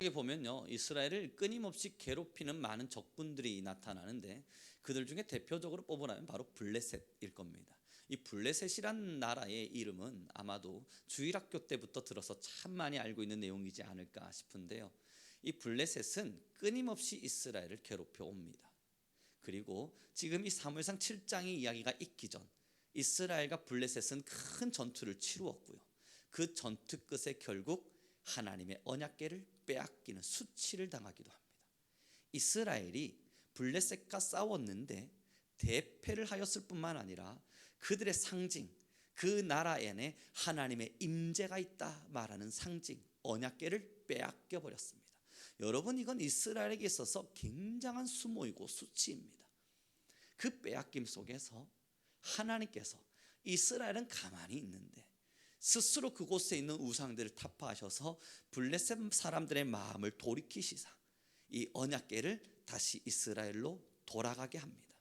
여기 보면요, 이스라엘을 끊임없이 괴롭히는 많은 적군들이 나타나는데 그들 중에 대표적으로 뽑으라면 바로 블레셋일 겁니다. 이 블레셋이란 나라의 이름은 아마도 주일학교 때부터 들어서 참 많이 알고 있는 내용이지 않을까 싶은데요. 이 블레셋은 끊임없이 이스라엘을 괴롭혀 옵니다. 그리고 지금 이 사무엘상 7장의 이야기가 있기 전 이스라엘과 블레셋은 큰 전투를 치루었고요. 그 전투 끝에 결국 하나님의 언약궤를 빼앗기는 수치를 당하기도 합니다. 이스라엘이 블레셋과 싸웠는데 대패를 하였을 뿐만 아니라 그들의 상징, 그 나라 안에 하나님의 임재가 있다 말하는 상징 언약궤를 빼앗겨 버렸습니다. 여러분, 이건 이스라엘에게 있어서 굉장한 수모이고 수치입니다. 그 빼앗김 속에서 하나님께서 이스라엘은 가만히 있는데 스스로 그곳에 있는 우상들을 타파하셔서 블레셋 사람들의 마음을 돌이키시사 이 언약궤를 다시 이스라엘로 돌아가게 합니다.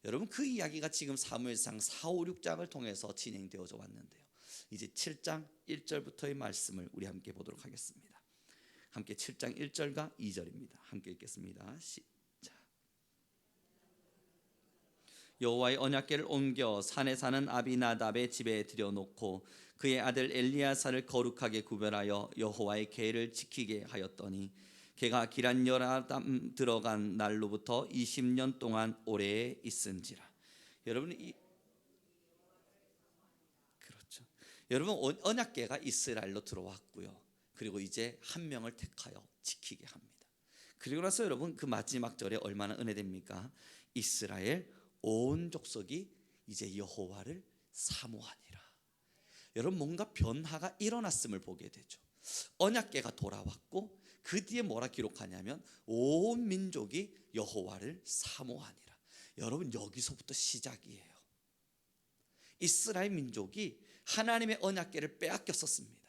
여러분, 그 이야기가 지금 사무엘상 4, 5, 6장을 통해서 진행되어져 왔는데요. 이제 7장 1절부터의 말씀을 우리 함께 보도록 하겠습니다. 함께 7장 1절과 2절입니다. 함께 읽겠습니다. 시작. 여호와의 언약궤를 옮겨 산에 사는 아비나답의 집에 들여놓고 그의 아들 엘리야사를 거룩하게 구별하여 여호와의 궤를 지키게 하였더니 걔가 기란 여라담 들어간 날로부터 20년 동안 오래 있은지라. 여러분, 그렇죠. 여러분, 언약궤가 이스라엘로 들어왔고요. 그리고 이제 한 명을 택하여 지키게 합니다. 그리고 나서 여러분, 그 마지막 절에 얼마나 은혜됩니까? 이스라엘 온 족속이 이제 여호와를 사모하니라. 여러분, 뭔가 변화가 일어났음을 보게 되죠. 언약궤가 돌아왔고 그 뒤에 뭐라 기록하냐면 온 민족이 여호와를 사모하니라. 여러분, 여기서부터 시작이에요. 이스라엘 민족이 하나님의 언약궤를 빼앗겼었습니다.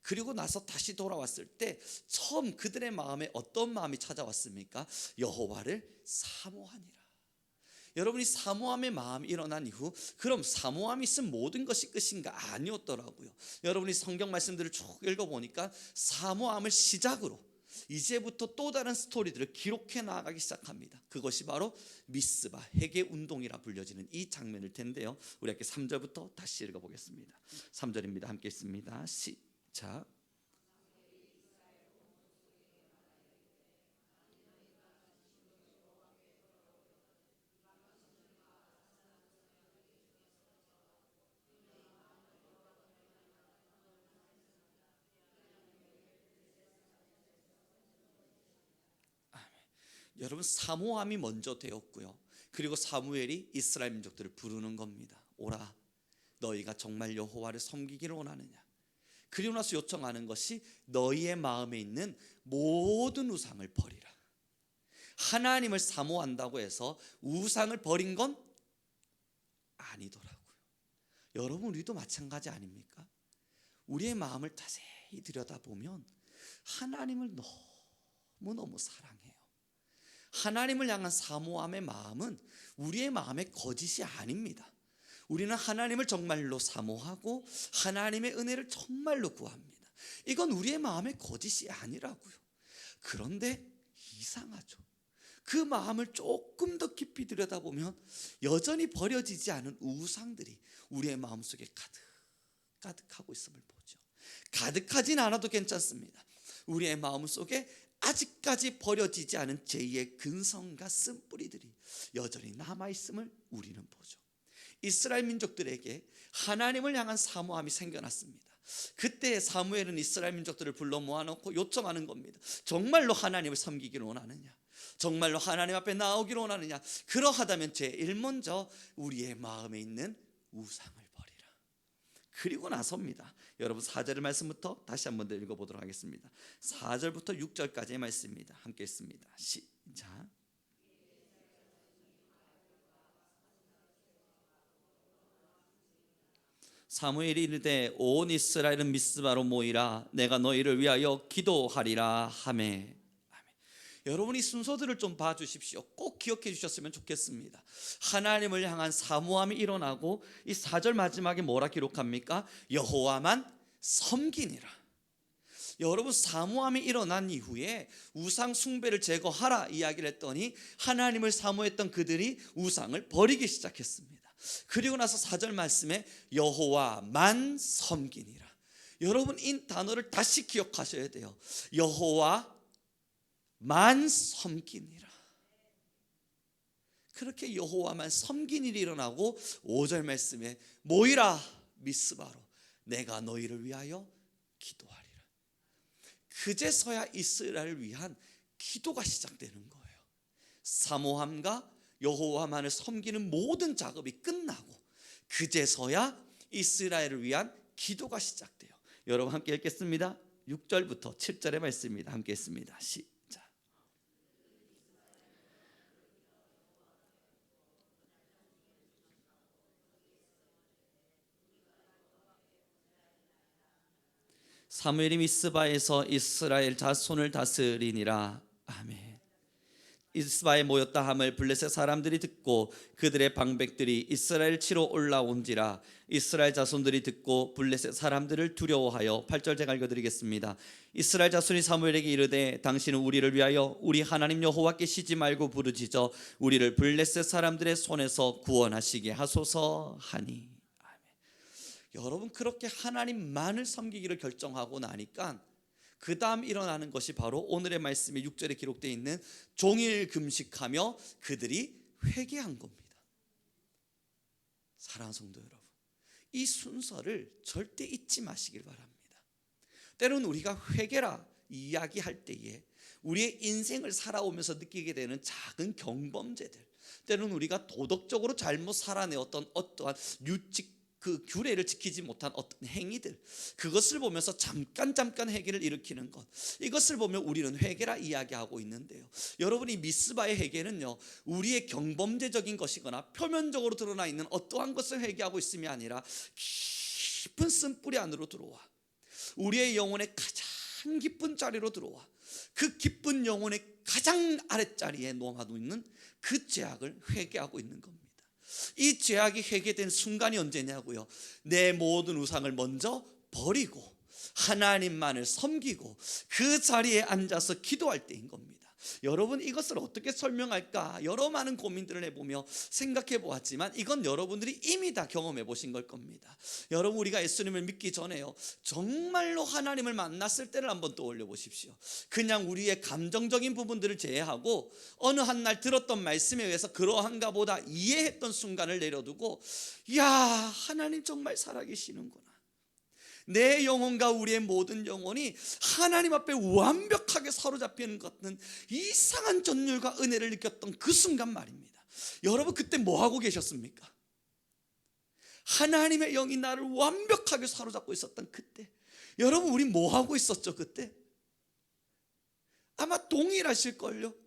그리고 나서 다시 돌아왔을 때 처음 그들의 마음에 어떤 마음이 찾아왔습니까? 여호와를 사모하니라. 여러분이 사모함의 마음이 일어난 이후 그럼 사모함이 있으면 모든 것이 끝인가? 아니었더라고요. 여러분이 성경 말씀들을 쭉 읽어보니까 사모함을 시작으로 이제부터 또 다른 스토리들을 기록해 나가기 시작합니다. 그것이 바로 미스바 회개 운동이라 불려지는 이 장면일 텐데요. 우리 함께 3절부터 다시 읽어보겠습니다. 3절입니다. 함께 읽습니다. 시작. 여러분, 사모함이 먼저 되었고요. 그리고 사무엘이 이스라엘 민족들을 부르는 겁니다. 오라, 너희가 정말 여호와를 섬기기를 원하느냐? 그리고 나서 요청하는 것이 너희의 마음에 있는 모든 우상을 버리라. 하나님을 사모한다고 해서 우상을 버린 건 아니더라고요. 여러분, 우리도 마찬가지 아닙니까? 우리의 마음을 자세히 들여다보면 하나님을 너무너무 사랑해요. 하나님을 향한 사모함의 마음은 우리의 마음의 거짓이 아닙니다. 우리는 하나님을 정말로 사모하고 하나님의 은혜를 정말로 구합니다. 이건 우리의 마음의 거짓이 아니라고요. 그런데 이상하죠. 그 마음을 조금 더 깊이 들여다보면 여전히 버려지지 않은 우상들이 우리의 마음속에 가득하고 있음을 보죠. 가득하진 않아도 괜찮습니다. 우리의 마음속에 아직까지 버려지지 않은 제2의 근성과 쓴뿌리들이 여전히 남아있음을 우리는 보죠. 이스라엘 민족들에게 하나님을 향한 사모함이 생겨났습니다. 그때 사무엘은 이스라엘 민족들을 불러 모아놓고 요청하는 겁니다. 정말로 하나님을 섬기기를 원하느냐? 정말로 하나님 앞에 나오기를 원하느냐? 그러하다면 제일 먼저 우리의 마음에 있는 우상을 버리라. 그리고 나서입니다. 여러분, 4절의 말씀부터 다시 한번 더 읽어보도록 하겠습니다. 4절부터 6절까지의 말씀입니다. 함께 읽습니다. 시작. 사무엘이 이르되 온 이스라엘은 미스바로 모이라. 내가 너희를 위하여 기도하리라 하매. 여러분, 이 순서들을 좀 봐주십시오. 꼭 기억해 주셨으면 좋겠습니다. 하나님을 향한 사모함이 일어나고 이 4절 마지막에 뭐라 기록합니까? 여호와만 섬기니라. 여러분, 사모함이 일어난 이후에 우상 숭배를 제거하라 이야기를 했더니 하나님을 사모했던 그들이 우상을 버리기 시작했습니다. 그리고 나서 4절 말씀에 여호와만 섬기니라. 여러분, 이 단어를 다시 기억하셔야 돼요. 여호와만 섬기니라. 그렇게 여호와만 섬긴 일이 일어나고 5절 말씀에 모이라 미스바로 내가 너희를 위하여 기도하리라. 그제서야 이스라엘을 위한 기도가 시작되는 거예요. 사모함과 여호와만을 섬기는 모든 작업이 끝나고 그제서야 이스라엘을 위한 기도가 시작돼요. 여러분 함께 읽겠습니다. 6절부터 7절의 말씀입니다. 함께 읽습니다. 시작. 사무엘이 미스바에서 이스라엘 자손을 다스리니라. 아멘. 미스바에 모였다 함을 블레셋 사람들이 듣고 그들의 방백들이 이스라엘 치러 올라온지라. 이스라엘 자손들이 듣고 블레셋 사람들을 두려워하여 8절 제가 읽어드리겠습니다. 이스라엘 자손이 사무엘에게 이르되 당신은 우리를 위하여 우리 하나님 여호와께 쉬지 말고 부르짖어 우리를 블레셋 사람들의 손에서 구원하시게 하소서 하니. 여러분, 그렇게 하나님만을 섬기기를 결정하고 나니까 그 다음 일어나는 것이 바로 오늘의 말씀에 6절에 기록되어 있는 종일 금식하며 그들이 회개한 겁니다. 사랑하는 성도 여러분, 이 순서를 절대 잊지 마시길 바랍니다. 때로는 우리가 회개라 이야기할 때에 우리의 인생을 살아오면서 느끼게 되는 작은 경범죄들, 때로는 우리가 도덕적으로 잘못 살아내었던 어떠한 규칙, 그 규례를 지키지 못한 어떤 행위들, 그것을 보면서 잠깐 회개를 일으키는 것, 이것을 보면 우리는 회개라 이야기하고 있는데요. 여러분이 미스바의 회개는요, 우리의 경범죄적인 것이거나 표면적으로 드러나 있는 어떠한 것을 회개하고 있음이 아니라 깊은 쓴뿌리 안으로 들어와 우리의 영혼의 가장 깊은 자리로 들어와 그 깊은 영혼의 가장 아랫자리에 놓아두고 있는 그 죄악을 회개하고 있는 겁니다. 이 죄악이 회개된 순간이 언제냐고요? 내 모든 우상을 먼저 버리고 하나님만을 섬기고 그 자리에 앉아서 기도할 때인 겁니다. 여러분, 이것을 어떻게 설명할까 여러 많은 고민들을 해보며 생각해 보았지만 이건 여러분들이 이미 다 경험해 보신 걸 겁니다. 여러분, 우리가 예수님을 믿기 전에요, 정말로 하나님을 만났을 때를 한번 떠올려 보십시오. 그냥 우리의 감정적인 부분들을 제외하고 어느 한 날 들었던 말씀에 의해서 그러한가 보다 이해했던 순간을 내려두고, 야, 하나님 정말 살아계시는구나, 내 영혼과 우리의 모든 영혼이 하나님 앞에 완벽하게 사로잡히는 것 같은 이상한 전율과 은혜를 느꼈던 그 순간 말입니다. 여러분, 그때 뭐 하고 계셨습니까? 하나님의 영이 나를 완벽하게 사로잡고 있었던 그때, 여러분, 우리 뭐 하고 있었죠? 그때 아마 동일하실걸요.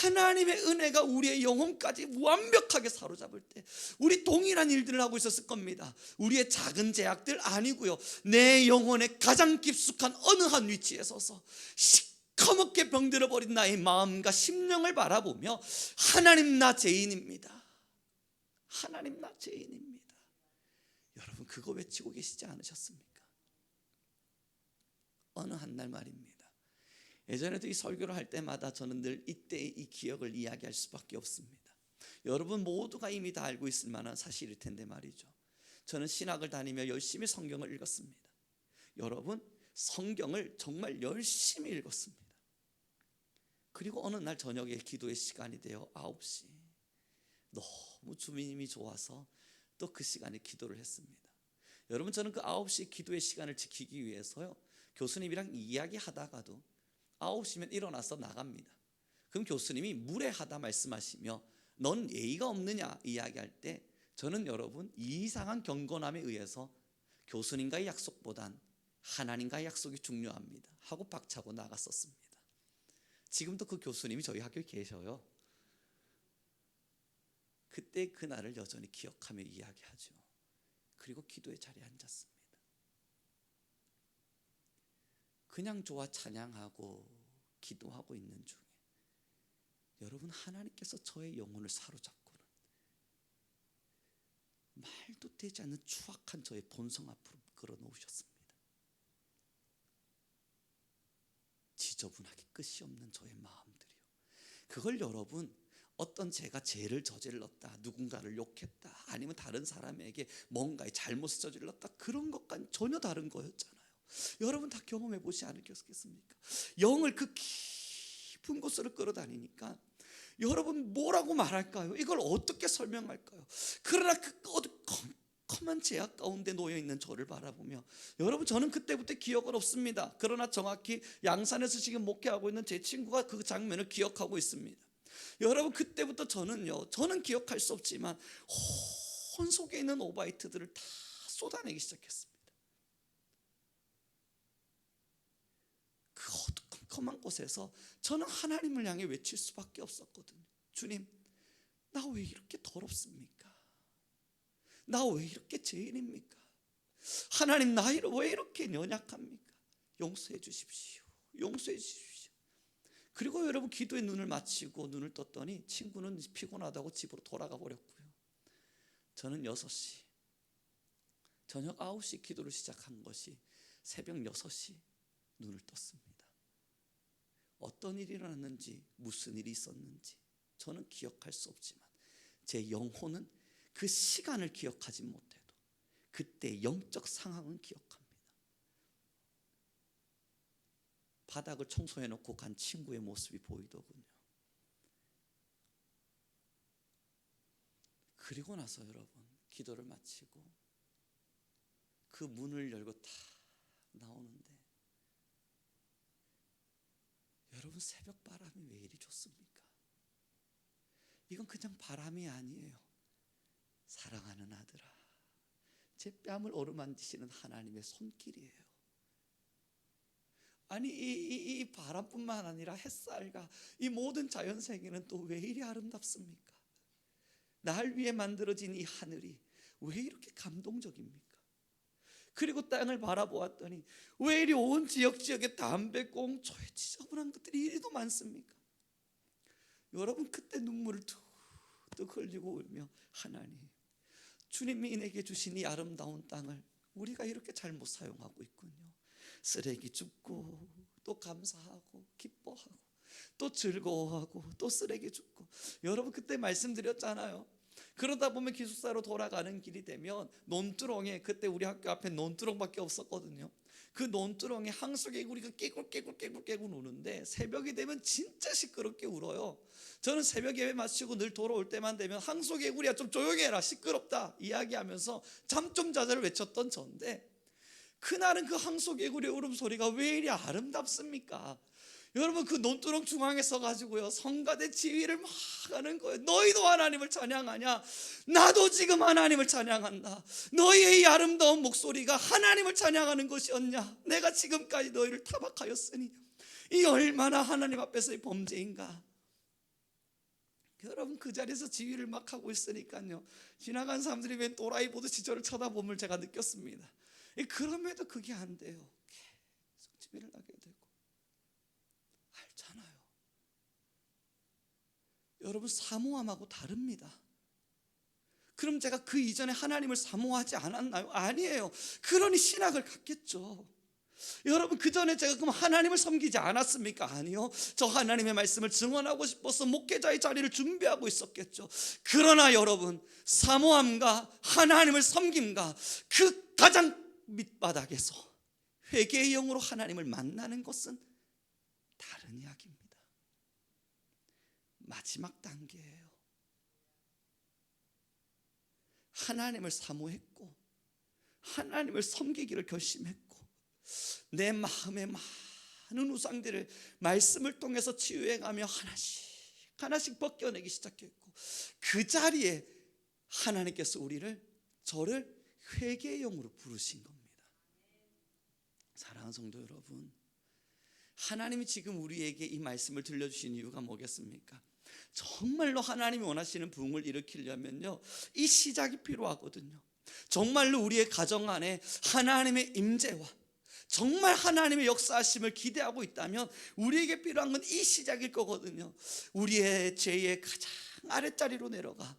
하나님의 은혜가 우리의 영혼까지 완벽하게 사로잡을 때 우리 동일한 일들을 하고 있었을 겁니다. 우리의 작은 제약들 아니고요, 내 영혼의 가장 깊숙한 어느 한 위치에 서서 시커멓게 병들어 버린 나의 마음과 심령을 바라보며 하나님, 나 죄인입니다, 하나님, 나 죄인입니다. 여러분, 그거 외치고 계시지 않으셨습니까? 어느 한 날 말입니다. 예전에도 이 설교를 할 때마다 저는 늘 이때의 이 기억을 이야기할 수밖에 없습니다. 여러분 모두가 이미 다 알고 있을 만한 사실일 텐데 말이죠. 저는 신학을 다니며 열심히 성경을 읽었습니다. 여러분, 성경을 정말 열심히 읽었습니다. 그리고 어느 날 저녁에 기도의 시간이 되어 9시, 너무 주님이 좋아서 또 그 시간에 기도를 했습니다. 여러분, 저는 그 9시 기도의 시간을 지키기 위해서요, 교수님이랑 이야기하다가도 9시면 일어나서 나갑니다. 그럼 교수님이 무례하다 말씀하시며 넌 예의가 없느냐 이야기할 때 저는 여러분, 이상한 경건함에 의해서 교수님과의 약속보단 하나님과의 약속이 중요합니다 하고 박차고 나갔었습니다. 지금도 그 교수님이 저희 학교에 계셔요. 그때 그날을 여전히 기억하며 이야기하죠. 그리고 기도의 자리에 앉았습니다. 그냥 좋아 찬양하고 기도하고 있는 중에 여러분, 하나님께서 저의 영혼을 사로잡고는 말도 되지 않는 추악한 저의 본성 앞으로 끌어놓으셨습니다. 지저분하게 끝이 없는 저의 마음들이요. 그걸 여러분 어떤 제가 죄를 저질렀다, 누군가를 욕했다, 아니면 다른 사람에게 뭔가의 잘못을 저질렀다, 그런 것과는 전혀 다른 거였잖아요. 여러분 다 경험해 보지 않으셨겠습니까? 영을 그 깊은 곳으로 끌어다니니까 여러분 뭐라고 말할까요? 이걸 어떻게 설명할까요? 그러나 그 컴컴한 제약 가운데 놓여있는 저를 바라보며, 여러분 저는 그때부터 기억은 없습니다. 그러나 정확히 양산에서 지금 목회하고 있는 제 친구가 그 장면을 기억하고 있습니다. 여러분 그때부터 저는 기억할 수 없지만 혼 속에 있는 오바이트들을 다 쏟아내기 시작했습니다. 그 어두컴컴한 곳에서 저는 하나님을 향해 외칠 수밖에 없었거든요. 주님, 나 왜 이렇게 더럽습니까? 나 왜 이렇게 죄인입니까? 하나님, 나 왜 이렇게 연약합니까? 용서해 주십시오. 용서해 주십시오. 그리고 여러분 기도에 눈을 마치고 눈을 떴더니 친구는 피곤하다고 집으로 돌아가 버렸고요. 저는 6시, 저녁 9시 기도를 시작한 것이 새벽 6시 눈을 떴습니다. 어떤 일이 일어났는지, 무슨 일이 있었는지 저는 기억할 수 없지만 제 영혼은 그 시간을 기억하지 못해도 그때 영적 상황은 기억합니다. 바닥을 청소해놓고 간 친구의 모습이 보이더군요. 그리고 나서 여러분 기도를 마치고 그 문을 열고 탁 나오는데, 여러분 새벽 바람이 왜 이리 좋습니까? 이건 그냥 바람이 아니에요. 사랑하는 아들아, 제 뺨을 어루만지시는 하나님의 손길이에요. 아니 이 바람뿐만 아니라 햇살과 이 모든 자연세계는 또 왜 이리 아름답습니까? 날 위해 만들어진 이 하늘이 왜 이렇게 감동적입니까? 그리고 땅을 바라보았더니 왜 이리 온 지역에 담배꽁초에 지저분한 것들이 이리도 많습니까? 여러분 그때 눈물을 툭툭 흘리고 울며, 하나님, 주님이 내게 주신 이 아름다운 땅을 우리가 이렇게 잘못 사용하고 있군요. 쓰레기 줍고 또 감사하고 기뻐하고 또 즐거워하고 또 쓰레기 줍고. 여러분 그때 말씀드렸잖아요. 그러다 보면 기숙사로 돌아가는 길이 되면 논두렁에, 그때 우리 학교 앞에 논두렁밖에 없었거든요. 그 논두렁에 항소개구리가 깨굴 우는데 새벽이 되면 진짜 시끄럽게 울어요. 저는 새벽 예배 마치고 늘 돌아올 때만 되면 항소개구리야 좀 조용히 해라, 시끄럽다 이야기하면서 잠 좀 자자를 외쳤던 저인데, 그날은 그 항소개구리의 울음소리가 왜 이리 아름답습니까? 여러분 그 논두렁 중앙에 서가지고요 성가대 지휘를 막 하는 거예요. 너희도 하나님을 찬양하냐? 나도 지금 하나님을 찬양한다. 너희의 이 아름다운 목소리가 하나님을 찬양하는 것이었냐? 내가 지금까지 너희를 타박하였으니 이 얼마나 하나님 앞에서의 범죄인가? 여러분 그 자리에서 지휘를 막 하고 있으니까요 지나간 사람들이 웬 또라이 보듯이 저를 쳐다봄을 제가 느꼈습니다. 그럼에도 그게 안 돼요. 계속 지휘를 하게 되고. 알잖아요. 여러분 사모함하고 다릅니다. 그럼 제가 그 이전에 하나님을 사모하지 않았나요? 아니에요. 그러니 신학을 갖겠죠. 여러분 그 전에 제가 그럼 하나님을 섬기지 않았습니까? 아니요. 저 하나님의 말씀을 증언하고 싶어서 목회자의 자리를 준비하고 있었겠죠. 그러나 여러분 사모함과 하나님을 섬김과 그 가장 밑바닥에서 회개의 영으로 하나님을 만나는 것은 다른 이야기입니다. 마지막 단계예요. 하나님을 사모했고 하나님을 섬기기를 결심했고 내 마음의 많은 우상들을 말씀을 통해서 치유해가며 하나씩 벗겨내기 시작했고, 그 자리에 하나님께서 저를 회개의 영으로 부르신 겁니다. 사랑하는 성도 여러분, 하나님이 지금 우리에게 이 말씀을 들려주신 이유가 뭐겠습니까? 정말로 하나님이 원하시는 부흥을 일으키려면요 이 시작이 필요하거든요. 정말로 우리의 가정 안에 하나님의 임재와 정말 하나님의 역사하심을 기대하고 있다면 우리에게 필요한 건 이 시작일 거거든요. 우리의 죄의 가장 아랫자리로 내려가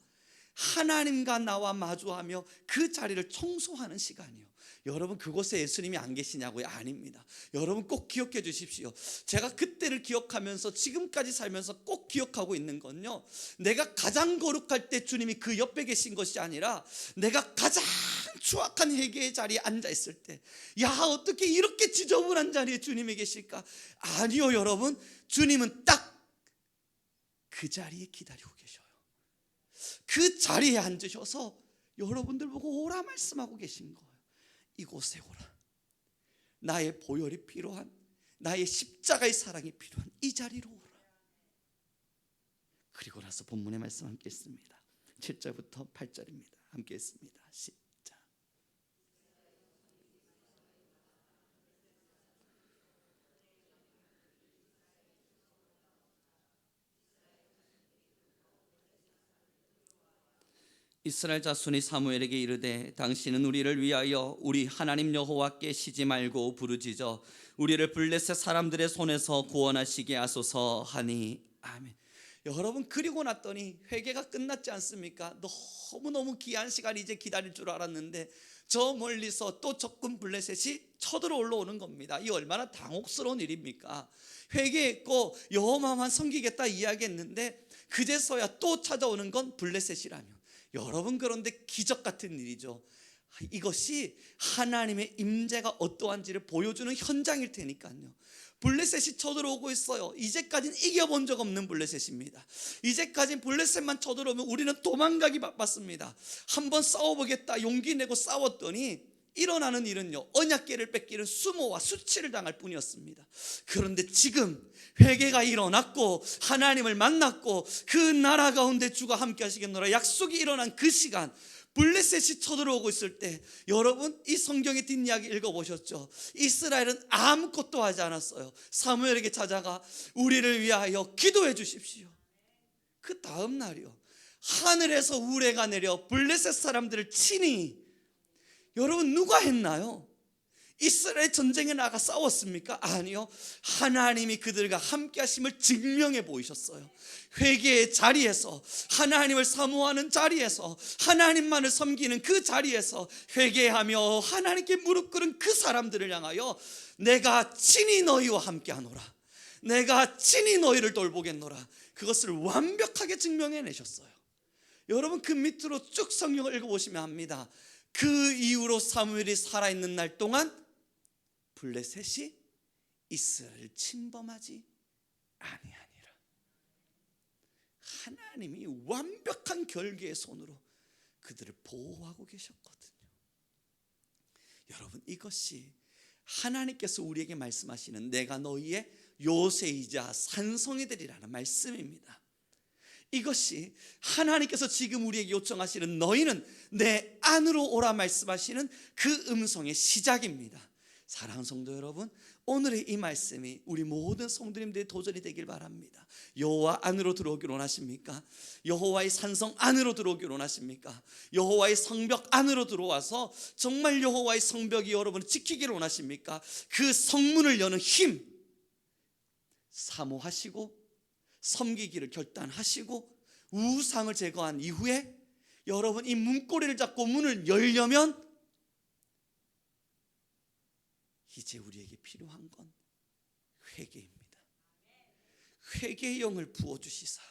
하나님과 나와 마주하며 그 자리를 청소하는 시간이요. 여러분 그곳에 예수님이 안 계시냐고요? 아닙니다. 여러분 꼭 기억해 주십시오. 제가 그때를 기억하면서 지금까지 살면서 꼭 기억하고 있는 건요, 내가 가장 거룩할 때 주님이 그 옆에 계신 것이 아니라 내가 가장 추악한 회개의 자리에 앉아 있을 때, 야 어떻게 이렇게 지저분한 자리에 주님이 계실까? 아니요 여러분, 주님은 딱 그 자리에 기다리고 계셔요. 그 자리에 앉으셔서 여러분들 보고 오라 말씀하고 계신 거예요. 이곳에 오라. 나의 보혈이 필요한, 나의 십자가의 사랑이 필요한 이 자리로 오라. 그리고 나서 본문의 말씀 함께 읽습니다. 7절부터 8절입니다. 함께 읽습니다. 시작. 이스라엘 자손이 사무엘에게 이르되 당신은 우리를 위하여 우리 하나님 여호와께 쉬지 말고 부르짖어 우리를 블레셋 사람들의 손에서 구원하시게 하소서 하니 아멘. 여러분 그리고 났더니 회개가 끝났지 않습니까? 너무너무 귀한 시간 이제 기다릴 줄 알았는데 저 멀리서 또 적군 블레셋이 쳐들어 올라오는 겁니다. 이 얼마나 당혹스러운 일입니까? 회개했고 여호와만 섬기겠다 이야기했는데 그제서야 또 찾아오는 건 블레셋이라면, 여러분 그런데 기적 같은 일이죠. 이것이 하나님의 임재가 어떠한지를 보여주는 현장일 테니까요. 블레셋이 쳐들어오고 있어요. 이제까지는 이겨본 적 없는 블레셋입니다. 이제까지는 블레셋만 쳐들어오면 우리는 도망가기 바빴습니다. 한번 싸워보겠다 용기 내고 싸웠더니 일어나는 일은요, 언약궤를 뺏기는 수모와 수치를 당할 뿐이었습니다. 그런데 지금 회개가 일어났고 하나님을 만났고 그 나라 가운데 주가 함께 하시겠노라 약속이 일어난 그 시간, 블레셋이 쳐들어오고 있을 때, 여러분 이 성경의 뒷이야기 읽어보셨죠? 이스라엘은 아무것도 하지 않았어요. 사무엘에게 찾아가 우리를 위하여 기도해 주십시오. 그 다음 날이요, 하늘에서 우레가 내려 블레셋 사람들을 치니, 여러분 누가 했나요? 이스라엘 전쟁에 나가 싸웠습니까? 아니요. 하나님이 그들과 함께 하심을 증명해 보이셨어요. 회개의 자리에서, 하나님을 사모하는 자리에서, 하나님만을 섬기는 그 자리에서 회개하며 하나님께 무릎 꿇은 그 사람들을 향하여 내가 친히 너희와 함께 하노라, 내가 친히 너희를 돌보겠노라, 그것을 완벽하게 증명해 내셨어요. 여러분 그 밑으로 쭉 성경을 읽어보시면 합니다. 그 이후로 사무엘이 살아있는 날 동안 블레셋이 이스라엘을 침범하지 아니하니라. 하나님이 완벽한 결계의 손으로 그들을 보호하고 계셨거든요. 여러분 이것이 하나님께서 우리에게 말씀하시는 내가 너희의 요새이자 산성이 되리라는 말씀입니다. 이것이 하나님께서 지금 우리에게 요청하시는 너희는 내 안으로 오라 말씀하시는 그 음성의 시작입니다. 사랑하는 성도 여러분, 오늘의 이 말씀이 우리 모든 성도님들의 도전이 되길 바랍니다. 여호와 안으로 들어오기를 원하십니까? 여호와의 산성 안으로 들어오기를 원하십니까? 여호와의 성벽 안으로 들어와서 정말 여호와의 성벽이 여러분을 지키기를 원하십니까? 그 성문을 여는 힘 사모하시고 섬기기를 결단하시고 우상을 제거한 이후에 여러분 이 문고리를 잡고 문을 열려면 이제 우리에게 필요한 건 회개입니다. 회개의 영을 부어주시사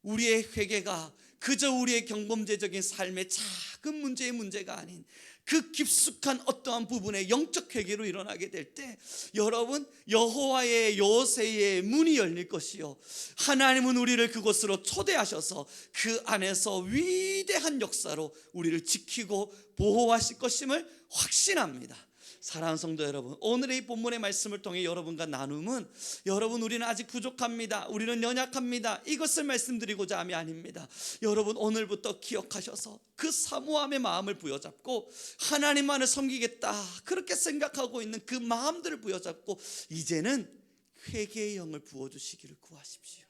우리의 회개가 그저 우리의 경범죄적인 삶의 작은 문제의 문제가 아닌 그 깊숙한 어떠한 부분의 영적 회개로 일어나게 될 때 여러분 여호와의 요새의 문이 열릴 것이요, 하나님은 우리를 그곳으로 초대하셔서 그 안에서 위대한 역사로 우리를 지키고 보호하실 것임을 확신합니다. 사랑하는 성도 여러분, 오늘의 이 본문의 말씀을 통해 여러분과 나눔은 여러분 우리는 아직 부족합니다, 우리는 연약합니다, 이것을 말씀드리고자 함이 아닙니다. 여러분 오늘부터 기억하셔서 그 사모함의 마음을 부여잡고 하나님만을 섬기겠다 그렇게 생각하고 있는 그 마음들을 부여잡고 이제는 회개의 영을 부어주시기를 구하십시오.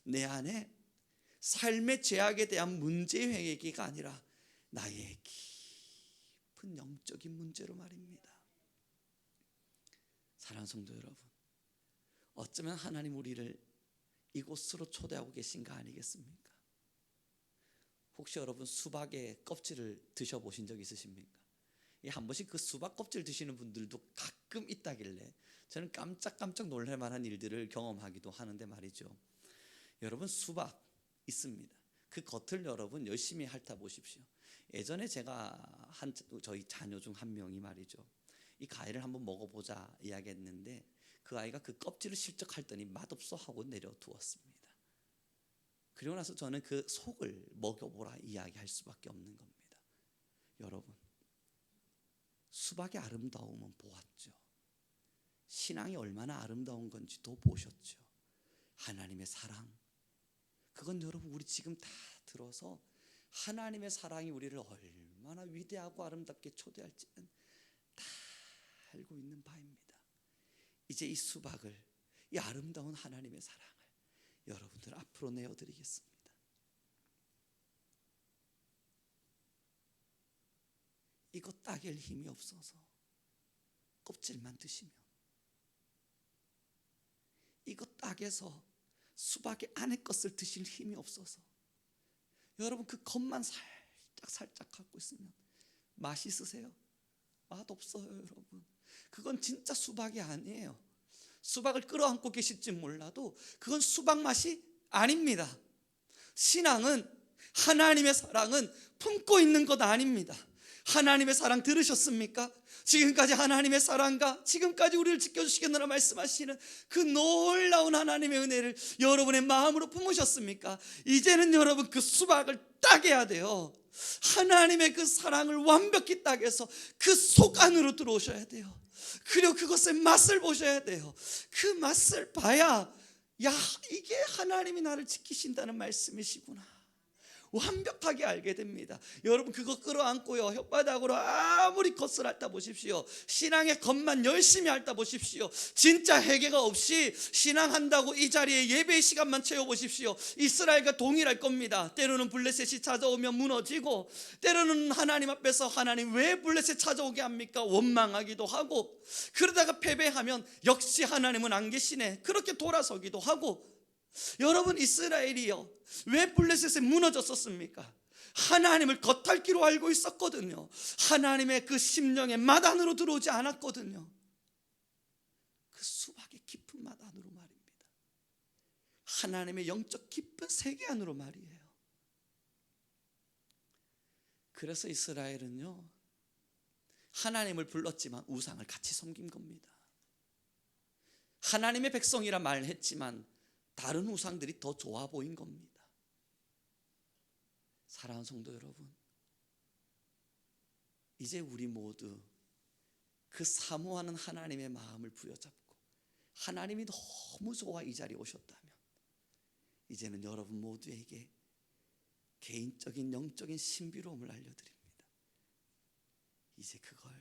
내 안에 삶의 죄악에 대한 문제의 회개가 아니라 나의 깊은 영적인 문제로 말입니다. 사랑하는 성도 여러분, 어쩌면 하나님 우리를 이곳으로 초대하고 계신 거 아니겠습니까? 혹시 여러분 수박의 껍질을 드셔보신 적 있으십니까? 한 번씩 그 수박 껍질 드시는 분들도 가끔 있다길래 저는 깜짝 놀랄 만한 일들을 경험하기도 하는데 말이죠. 여러분, 수박 있습니다. 그 겉을 여러분 열심히 핥아 보십시오. 예전에 제가 저희 자녀 중 한 명이 말이죠, 이 과일을 한번 먹어보자 이야기했는데 그 아이가 그 껍질을 실적 핥더니 맛없어 하고 내려두었습니다. 그리고 나서 저는 그 속을 먹여보라 이야기할 수밖에 없는 겁니다. 여러분, 수박의 아름다움은 보았죠. 신앙이 얼마나 아름다운 건지도 보셨죠. 하나님의 사랑, 그건 여러분 우리 지금 다 들어서 하나님의 사랑이 우리를 얼마나 위대하고 아름답게 초대할지는 다 알고 있는 바입니다. 이제 이 수박을, 이 아름다운 하나님의 사랑을 여러분들 앞으로 내어드리겠습니다. 이거 따길 힘이 없어서 껍질만 드시면, 이거 따개서 수박의 안에 것을 드실 힘이 없어서 여러분 그 겉만 살짝 갖고 있으면 맛있으세요? 맛없어요. 여러분, 그건 진짜 수박이 아니에요. 수박을 끌어안고 계실지 몰라도 그건 수박 맛이 아닙니다. 신앙은, 하나님의 사랑은 품고 있는 것 아닙니다. 하나님의 사랑 들으셨습니까? 지금까지 하나님의 사랑과 지금까지 우리를 지켜주시겠느라 말씀하시는 그 놀라운 하나님의 은혜를 여러분의 마음으로 품으셨습니까? 이제는 여러분 그 수박을 따게야 돼요. 하나님의 그 사랑을 완벽히 따게서 그 속 안으로 들어오셔야 돼요. 그리고 그것의 맛을 보셔야 돼요. 그 맛을 봐야, 야, 이게 하나님이 나를 지키신다는 말씀이시구나, 완벽하게 알게 됩니다. 여러분, 그거 끌어안고요, 혓바닥으로 아무리 겉을 핥아 보십시오. 신앙의 겉만 열심히 핥아 보십시오. 진짜 회개가 없이 신앙한다고 이 자리에 예배의 시간만 채워보십시오. 이스라엘과 동일할 겁니다. 때로는 블레셋이 찾아오면 무너지고, 때로는 하나님 앞에서 하나님 왜 블레셋 찾아오게 합니까? 원망하기도 하고, 그러다가 패배하면 역시 하나님은 안 계시네, 그렇게 돌아서기도 하고. 여러분, 이스라엘이요, 왜 블레셋에 무너졌었습니까? 하나님을 겉핥기로 알고 있었거든요. 하나님의 그 심령의 맛 안으로 들어오지 않았거든요. 그 수박의 깊은 맛 안으로 말입니다. 하나님의 영적 깊은 세계 안으로 말이에요. 그래서 이스라엘은요, 하나님을 불렀지만 우상을 같이 섬긴 겁니다. 하나님의 백성이라 말했지만 다른 우상들이 더 좋아 보인 겁니다. 사랑하는 성도 여러분, 이제 우리 모두 그 사모하는 하나님의 마음을 부여잡고 하나님이 너무 좋아 이 자리에 오셨다면, 이제는 여러분 모두에게 개인적인 영적인 신비로움을 알려드립니다. 이제 그걸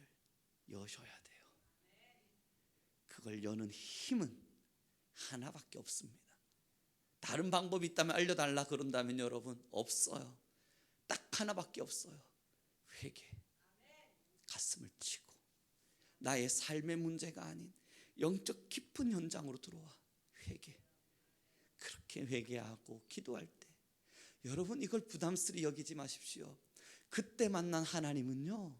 여셔야 돼요. 그걸 여는 힘은 하나밖에 없습니다. 다른 방법이 있다면 알려달라 그런다면 여러분, 없어요. 딱 하나밖에 없어요. 회개. 가슴을 치고 나의 삶의 문제가 아닌 영적 깊은 현장으로 들어와 회개. 그렇게 회개하고 기도할 때 여러분, 이걸 부담스레 여기지 마십시오. 그때 만난 하나님은요,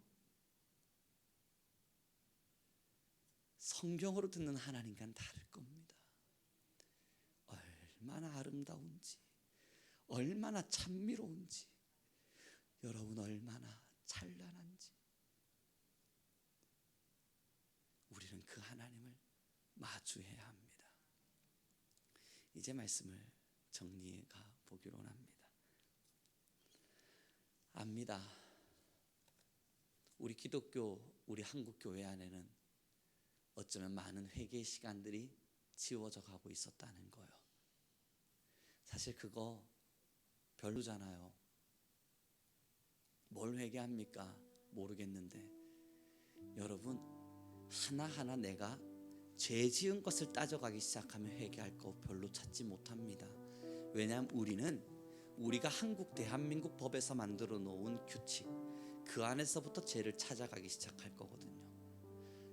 성경으로 듣는 하나님과는 다를 겁니다. 얼마나 아름다운지, 얼마나 찬미로운지, 여러분 얼마나 찬란한지, 우리는 그 하나님을 마주해야 합니다. 이제 말씀을 정리해 가 보기로 합니다. 압니다. 우리 기독교, 우리 한국 교회 안에는 어쩌면 많은 회개의 시간들이 지워져 가고 있었다는 거예요. 사실 그거 별로잖아요. 뭘 회개합니까? 모르겠는데 여러분, 하나하나 내가 죄 지은 것을 따져가기 시작하면 회개할 거 별로 찾지 못합니다. 왜냐하면 우리가 한국 대한민국 법에서 만들어 놓은 규칙, 그 안에서부터 죄를 찾아가기 시작할 거거든요.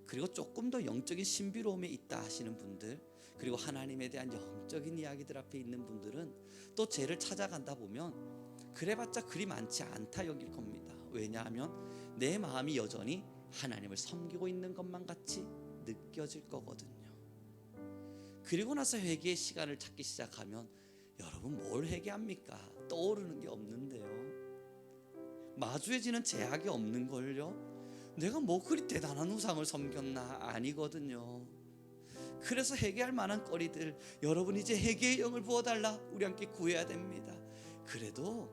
그리고 조금 더 영적인 신비로움에 있다 하시는 분들, 그리고 하나님에 대한 영적인 이야기들 앞에 있는 분들은 또 죄를 찾아간다 보면 그래봤자 그리 많지 않다 여길 겁니다. 왜냐하면 내 마음이 여전히 하나님을 섬기고 있는 것만 같이 느껴질 거거든요. 그리고 나서 회개의 시간을 찾기 시작하면 여러분 뭘 회개합니까? 떠오르는 게 없는데요. 마주해지는 제약이 없는 걸요. 내가 뭐 그리 대단한 우상을 섬겼나? 아니거든요. 그래서 회개할 만한 거리들, 여러분 이제 회개의 영을 부어달라 우리 함께 구해야 됩니다. 그래도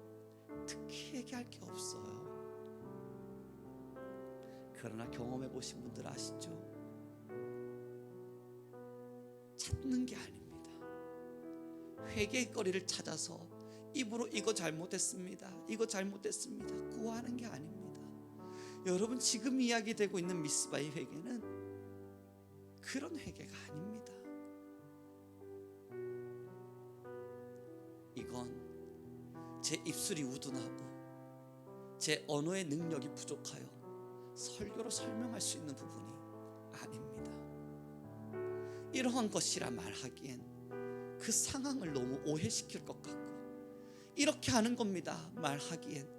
특히 회개할 게 없어요. 그러나 경험해 보신 분들 아시죠? 찾는 게 아닙니다. 회개의 거리를 찾아서 입으로 이거 잘못했습니다, 이거 잘못했습니다 구하는 게 아닙니다. 여러분 지금 이야기되고 있는 미스바의 회개는 그런 회개가 아닙니다. 이건 제 입술이 우둔하고 제 언어의 능력이 부족하여 설교로 설명할 수 있는 부분이 아닙니다. 이러한 것이라 말하기엔 그 상황을 너무 오해시킬 것 같고, 이렇게 하는 겁니다 말하기엔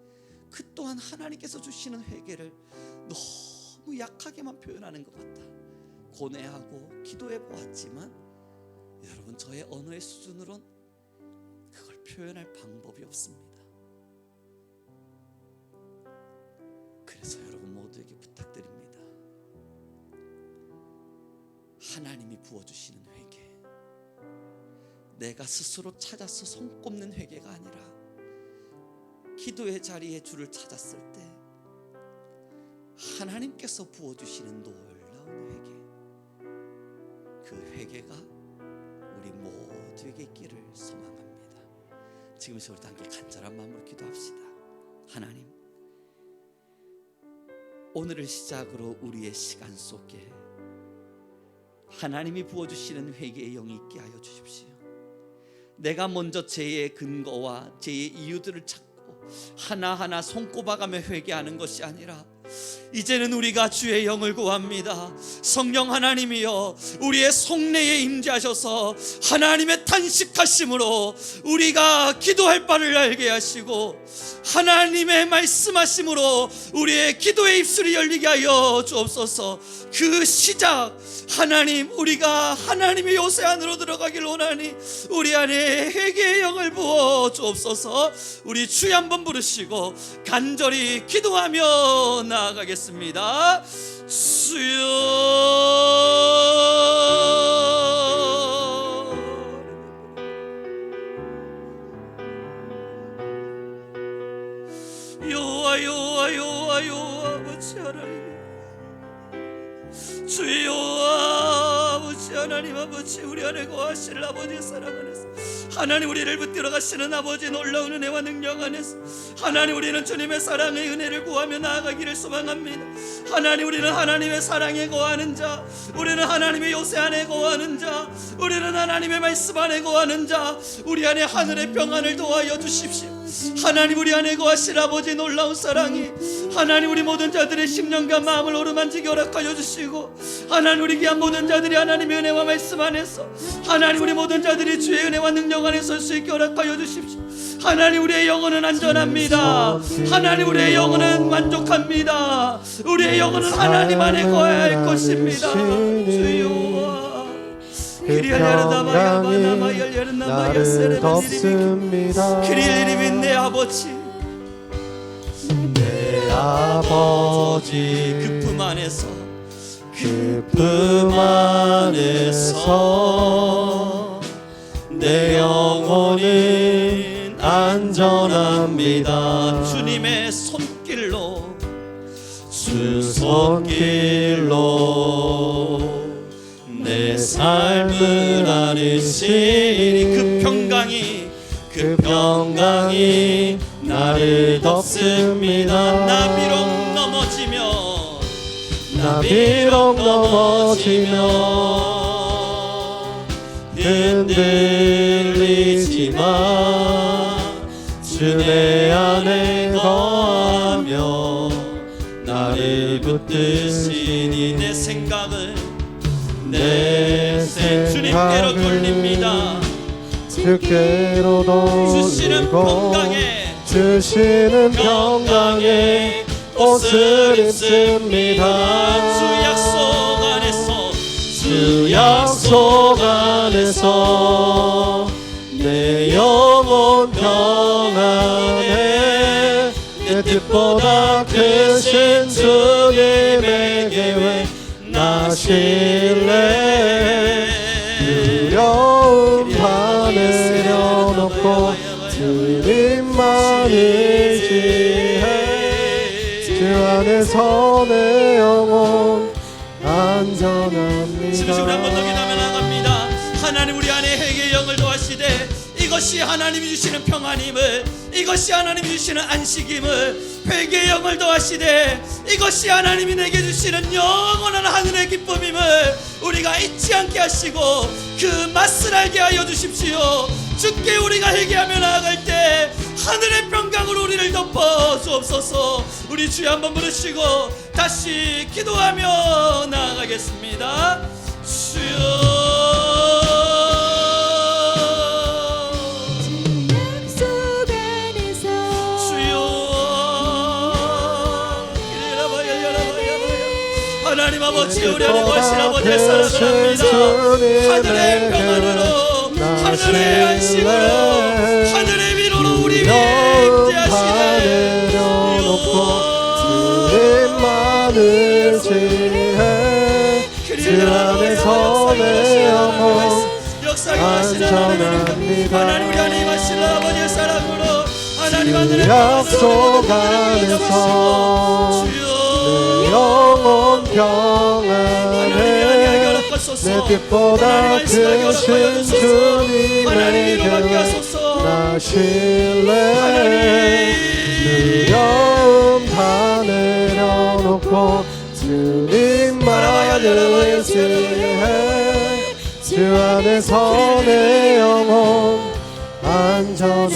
그 또한 하나님께서 주시는 회개를 너무 약하게만 표현하는 것 같다 고뇌하고 기도해 보았지만, 여러분 저의 언어의 수준으론 그걸 표현할 방법이 없습니다. 그래서 여러분 모두에게 부탁드립니다. 하나님이 부어주시는 회개, 내가 스스로 찾아서 손꼽는 회개가 아니라 기도의 자리에 주를 찾았을 때 하나님께서 부어주시는 놀라운 회개, 그 회개가 우리 모두에게 있기를 소망합니다. 지금 우리 함께 간절한 마음으로 기도합시다. 하나님, 오늘을 시작으로 우리의 시간 속에 하나님이 부어주시는 회개의 영이 있게 하여 주십시오. 내가 먼저 죄의 근거와 죄의 이유들을 찾고 하나하나 손꼽아가며 회개하는 것이 아니라 이제는 우리가 주의 영을 구합니다. 성령 하나님이여, 우리의 속내에 임재하셔서 하나님의 탄식하심으로 우리가 기도할 바를 알게 하시고 하나님의 말씀하심으로 우리의 기도의 입술이 열리게 하여 주옵소서. 그 시작, 하나님, 우리가 하나님의 요새 안으로 들어가길 원하니 우리 안에 회개의 영을 부어 주옵소서. 우리 주여 한번 부르시고 간절히 기도하며 나아가겠습니다. 주여, 여호와 여호와 여호와 여호와 아버지 하나님, 주의 여호와 아버지 하나님, 아버지 우리 안에 거하시는 아버지의 사랑 안에서, 하나님 우리를 붙들어 가시는 아버지의 놀라운 은혜와 능력 안에서 하나님 우리는 주님의 사랑의 은혜를 구하며 나아가기를 소망합니다. 하나님 우리는 하나님의 사랑에 거하는 자, 우리는 하나님의 요새 안에 거하는 자, 우리는 하나님의 말씀 안에 거하는 자, 우리 안에 하늘의 평안을 도하여 주십시오. 하나님 우리 안에 거하신 아버지의 놀라운 사랑이 하나님 우리 모든 자들의 심령과 마음을 오르만지게 허락하여 주시고, 하나님 우리 귀한 모든 자들이 하나님의 은혜와 말씀 안에서 하나님 우리 모든 자들이 주의 은혜와 능력 안에 설 수 있게 허락하여 주십시오. 하나님 우리의 영혼은 안전합니다. 하나님 우리의 영혼은 만족합니다. 우리의 영혼은 하나님 안에 거해야 할 것입니다. 주여, 그 평강이 나를 덮습니다. 내 아버지, 내 아버지 그 품 안에서, 그 품 안에서 내 영혼은 안전합니다. 주님의 손길로, 주 손길로 내 삶을 안으시니 그 평강이 나를 덮습니다. 나 비록 넘어지면 흔들리지만 주 내 안에 거하며 나를 붙드시니 내 생각을 주님께로 돌립니다. 주께로 주시는 돌리고 평강에 주시는 평강에 옷을 입습니다. 주 약속 안에서 주 약속 안에서 내 영혼 평안해. 내 뜻보다 크신 주님의 계획 나실래. 두려움 다 내려놓고 주님만 의지해. 주 안에서 내 영혼 안전합니다. 지금 우리 한 번 더 기도하며 나갑니다. 하나님 우리 안에 회개의 영을 더하시되 이것이 하나님이 주시는 평안임을, 이것이 하나님이 주시는 안식임을, 회개의 영을 더하시되 이것이 하나님이 내게 주시는 영원한 하늘의 기쁨임을 우리가 잊지 않게 하시고 그 맛을 알게 하여 주십시오. 주께 우리가 회개하며 나아갈 때 하늘의 평강으로 우리를 덮어 주옵소서. 우리 주여 한번 부르시고 다시 기도하며 나아가겠습니다. 주여 하나님 아버지 우리 안에 거하신 아버지의 사랑을 합니다. 하늘의 평안으로 하늘의 안식으로 하늘의 위로로 우리 위에 임재하시네. 주님만 의지해. 주 안에서 내 영혼 역사하게 하시는 하나님, 하나님 우리 안에 임하시는 아버지의 사랑으로 하나님 하늘의 약속 안에서 영혼 평안해. 내 뜻보다 크신 주님의 계획 나실래. 두려움 다 내려놓고 주님만 의지해. 주 안에서 내 영혼 안전합니다.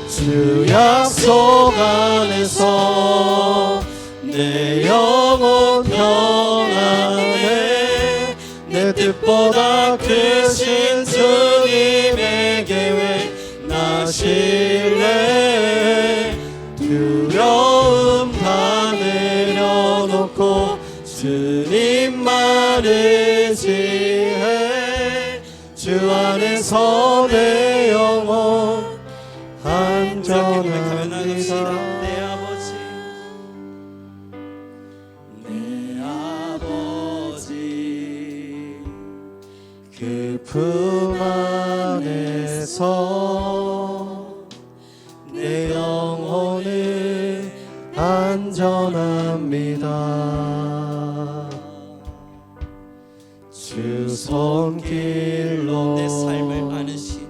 주 약속 안에서 내 영혼 평안해. 내 뜻보다 크신 주님의 계획 나실래. 두려움 다 내려놓고 주님만 의지해. 주 안에서 내 영혼 안전합니다. 내 아버지, 내 아버지 그 품 안에서 내 영혼은 안전합니다. 주 손길로 내 삶을 아느시니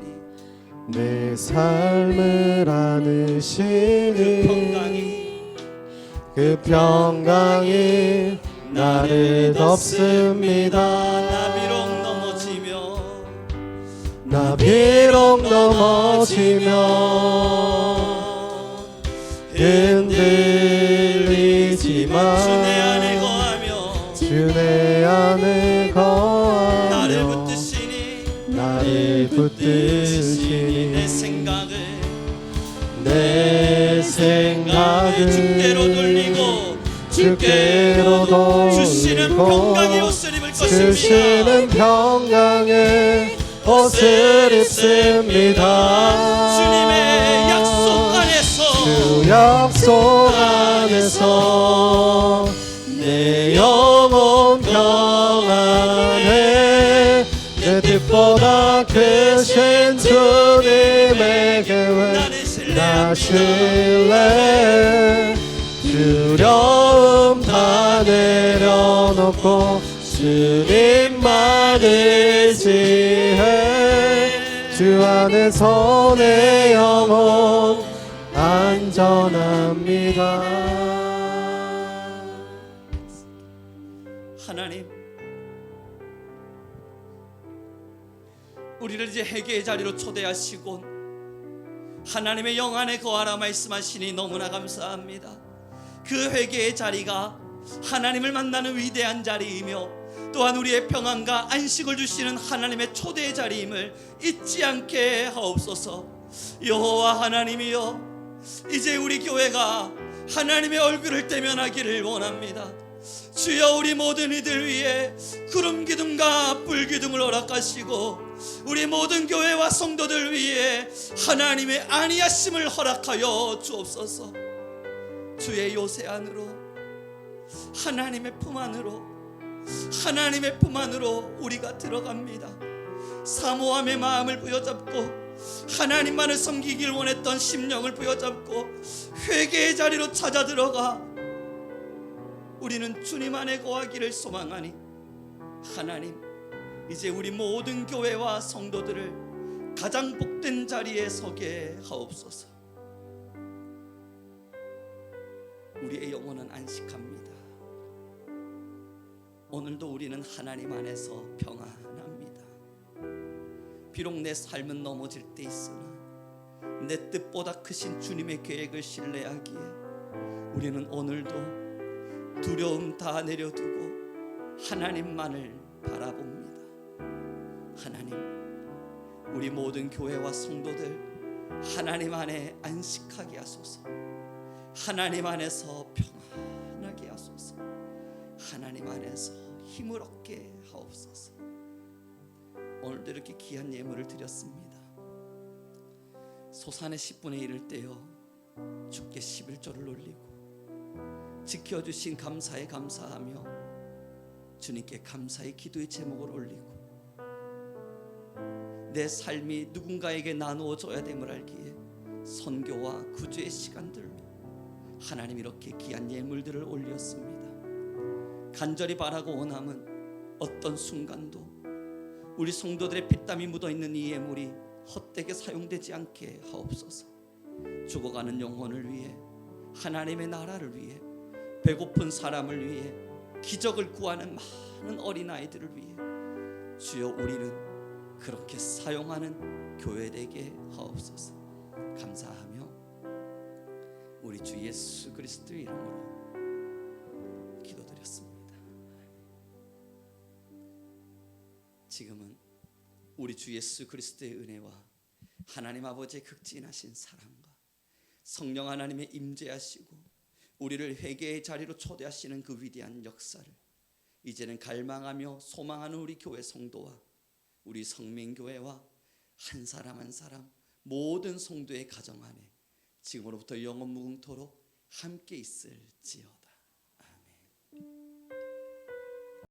내 삶을 아느시니 그 평강이 나를 덮습니다. 나 비록 넘어지면 흔들리지만 주 내 안에 거하며 주 내 안에 거하며 나를 붙드시니 나를 붙드시니 내 생각을 주께로 돌리고 주께로 주시는 돌리고 평강의 옷을 입을 것입니다. 주시는 평강의 옷을 입습니다. 주님의 약속 안에서 주 약속 안에서 내 영혼 평안해. 내 뜻보다 크신 주님의 계획 나실래. 두려움 다 내려놓고 주님만 의지해. 주 안에서 내 영혼 안전합니다. 하나님, 우리를 이제 회개의 자리로 초대하시고 하나님의 영 안에 거하라 말씀하시니 너무나 감사합니다. 그 회개의 자리가 하나님을 만나는 위대한 자리이며 또한 우리의 평안과 안식을 주시는 하나님의 초대의 자리임을 잊지 않게 하옵소서. 여호와 하나님이여, 이제 우리 교회가 하나님의 얼굴을 대면하기를 원합니다. 주여, 우리 모든 이들 위해 구름 기둥과 불 기둥을 허락하시고 우리 모든 교회와 성도들 위해 하나님의 안위하심을 허락하여 주옵소서. 주의 요새 안으로, 하나님의 품 안으로, 하나님의 품 안으로 우리가 들어갑니다. 사모함의 마음을 부여잡고 하나님만을 섬기길 원했던 심령을 부여잡고 회개의 자리로 찾아 들어가 우리는 주님 안에 거하기를 소망하니, 하나님, 이제 우리 모든 교회와 성도들을 가장 복된 자리에 서게 하옵소서. 우리의 영혼은 안식합니다. 오늘도 우리는 하나님 안에서 평안합니다. 비록 내 삶은 넘어질 때 있으나 내 뜻보다 크신 주님의 계획을 신뢰하기에 우리는 오늘도 두려움 다 내려두고 하나님만을 바라봅니다. 하나님, 우리 모든 교회와 성도들 하나님 안에 안식하게 하소서. 하나님 안에서 평안하게 하소서. 하나님 안에서 힘을 얻게 하옵소서. 오늘도 이렇게 귀한 예물을 드렸습니다. 소산의 10분의 1을 떼어 주께 11조를 올리고 지켜주신 감사에 감사하며 주님께 감사의 기도의 제목을 올리고 내 삶이 누군가에게 나누어져야 됨을 알기에 선교와 구주의 시간들로 하나님 이렇게 귀한 예물들을 올렸습니다. 간절히 바라고 원함은 어떤 순간도 우리 성도들의 피땀이 묻어있는 이 예물이 헛되게 사용되지 않게 하옵소서. 죽어가는 영혼을 위해, 하나님의 나라를 위해, 배고픈 사람을 위해, 기적을 구하는 많은 어린아이들을 위해 주여, 우리는 그렇게 사용하는 교회 되게 하옵소서. 감사하며 우리 주 예수 그리스도의 이름으로 기도드렸습니다. 지금은 우리 주 예수 그리스도의 은혜와 하나님 아버지의 극진하신 사랑과 성령 하나님의 임재하시고 우리를 회개의 자리로 초대하시는 그 위대한 역사를 이제는 갈망하며 소망하는 우리 교회 성도와 우리 성민교회와 한 사람 한 사람 모든 성도의 가정 안에 지금으로부터 영원 무궁토록 함께 있을지어다.